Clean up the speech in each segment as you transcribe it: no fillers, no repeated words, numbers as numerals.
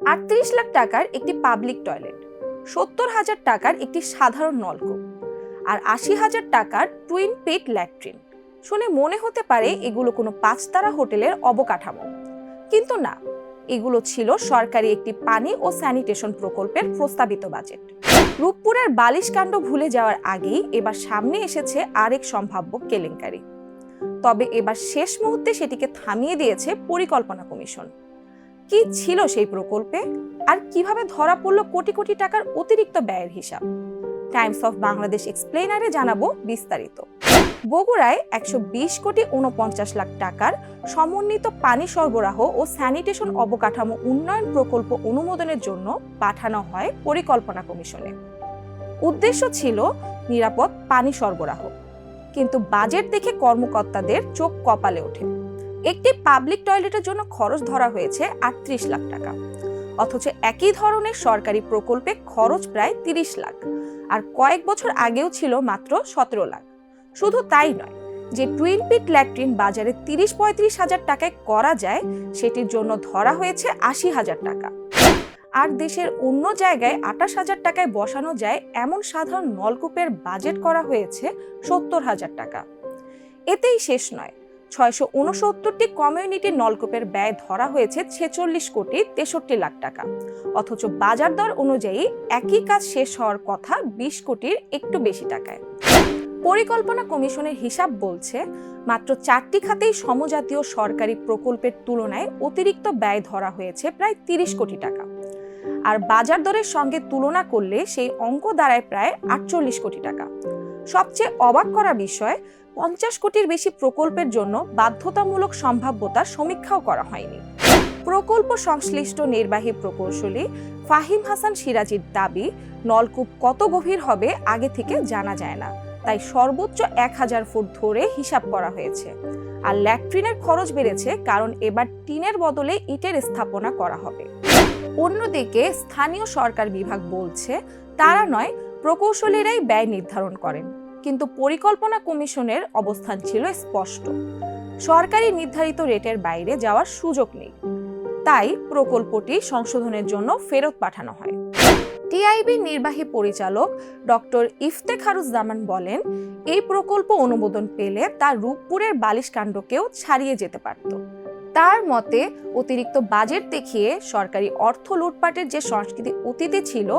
38 লাখ টাকার একটি public toilet, 70,000 টাকার একটি সাধারণ নলকূপ আর 80,000 টাকার টুইন পিট ল্যাট্রিন। শুনে মনে হতে পারে এগুলো কোনো 5 তারা হোটেলের অবকাঠামো, কিন্তু না, এগুলো ছিল সরকারি একটি পানি ও স্যানিটেশন প্রকল্পের প্রস্তাবিত বাজেট। রূপপুরের বালিশকাণ্ড ভুলে যাওয়ার আগেই এবার সামনে এসেছে আরেক সম্ভাব্য কেলেঙ্কারি। তবে এবার শেষ মুহূর্তে সেটিকে থামিয়ে দিয়েছে পরিকল্পনা কমিশন। কি ছিল সেই প্রকল্পে আর কিভাবে ধরা পড়ল কোটি কোটি টাকার অতিরিক্ত ব্যয়ের হিসাব? টাইমস অফ বাংলাদেশ এক্সপ্লেনারে জানাবো বিস্তারিত। বগুড়ায় 120,49,00,000 টাকার সমন্বিত পানি সরবরাহ ও স্যানিটেশন অবকাঠামো উন্নয়ন প্রকল্প অনুমোদনের জন্য পাঠানো হয় পরিকল্পনা কমিশনে। উদ্দেশ্য ছিল নিরাপদ পানি সরবরাহ, কিন্তু বাজেট দেখে কর্মকর্তাদের চোখ কপালে ওঠে। একটি পাবলিক টয়লেটের জন্য খরচ ধরা হয়েছে 38 লাখ টাকা, অথচ একই ধরনের সরকারি প্রকল্পে খরচ প্রায় 30 লাখ, আর কয়েক বছর আগেও ছিল মাত্র 17 লাখ। শুধু তাই নয়, যে টুইন পিট ল্যাট্রিন বাজারে 30-35 হাজার টাকায় করা যায়, সেটির জন্য ধরা হয়েছে 80,000 টাকা। আর দেশের অন্য জায়গায় 28,000 টাকায় বসানো যায় এমন সাধারণ নলকূপের বাজেট করা হয়েছে 70,000 টাকা। এতেই শেষ নয়, 669টি কমিউনিটি নলকূপের ব্যয় ধরা হয়েছে 46,63,00,000 টাকা, অথচ বাজার দর অনুযায়ী একই কাজ শেষ হওয়ার কথা 20 কোটির একটু বেশি টাকায়। পরিকল্পনা কমিশনের হিসাব বলছে মাত্র 4টি খাতেই সমজাতীয় সরকারি প্রকল্পের তুলনায় অতিরিক্ত ব্যয় ধরা হয়েছে প্রায় 30 কোটি টাকা, আর বাজার দরের সঙ্গে তুলনা করলে সেই অঙ্ক দাঁড়ায় প্রায় 48 কোটি টাকা। সবচেয়ে অবাক করা বিষয়, 50 কোটির বেশি প্রকল্পের জন্য বাধ্যতামূলক সম্ভাব্যতার সমীক্ষাও করা হয়নি। প্রকল্প সংশ্লিষ্ট নির্বাহী প্রকৌশলী ফাহিম হাসান সিরাজির দাবি, নলকূপ কত গভীর হবে আগে থেকে জানা যায় না, তাই সর্বোচ্চ 1000 ফুট ধরে হিসাব করা হয়েছে। আর ল্যাট্রিনের খরচ বেড়েছে কারণ এবার টিনের বদলে ইটের স্থাপনা করা হবে। অন্যদিকে স্থানীয় সরকার বিভাগ বলছে তারা নয়, প্রকৌশলীরাই ব্যয় নির্ধারণ করেন, কিন্তু পরিকল্পনা কমিশনের অবস্থান ছিল স্পষ্ট, সরকারি নির্ধারিত রেটের বাইরে যাওয়ার সুযোগ নেই। তাই প্রকল্পটি সংশোধনের জন্য ফেরত পাঠানো হয়। টিআইবি নির্বাহী পরিচালক ডক্টর ইফতেখারুজ্জামান বলেন, এই প্রকল্প অনুমোদন পেলে তা রূপপুরের বালিশকাণ্ডকেও ছাড়িয়ে যেতে পারত। তার মতে অতিরিক্ত বাজেট দেখিয়ে সরকারি অর্থ লুটপাটের যে সংস্কৃতি অতীতে ছিল,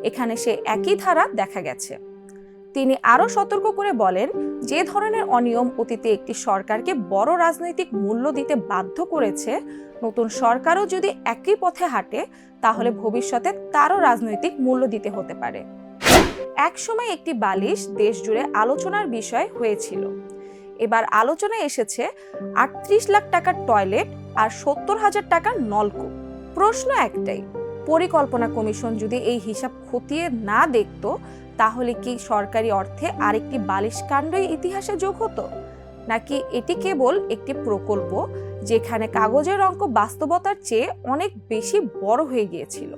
এখানে সে একই ধারা দেখা গেছে। তিনি আরও সতর্ক করে বলেন, যে ধরনের অনিয়ম অতীতে একটি সরকারকে বড় রাজনৈতিক মূল্য দিতে বাধ্য করেছে, নতুন সরকারও যদি একই পথে হাঁটে তাহলে ভবিষ্যতে তারও রাজনৈতিক মূল্য দিতে হতে পারে। একসময় একটি বালিশ দেশ জুড়ে আলোচনার বিষয় হয়েছিল। এবার আলোচনায় এসেছে 38 লাখ টাকার টয়লেট আর 70,000 টাকার নলকূপ। প্রশ্ন একটাই, পরিকল্পনা কমিশন যদি এই হিসাব খতিয়ে না দেখত, তাহলে কি সরকারি অর্থে আরেকটি বালিশকাণ্ডই ইতিহাসে যোগ হতো, নাকি এটি কেবল একটি প্রকল্প যেখানে কাগজের অঙ্ক বাস্তবতার চেয়ে অনেক বেশি বড় হয়ে গিয়েছিল?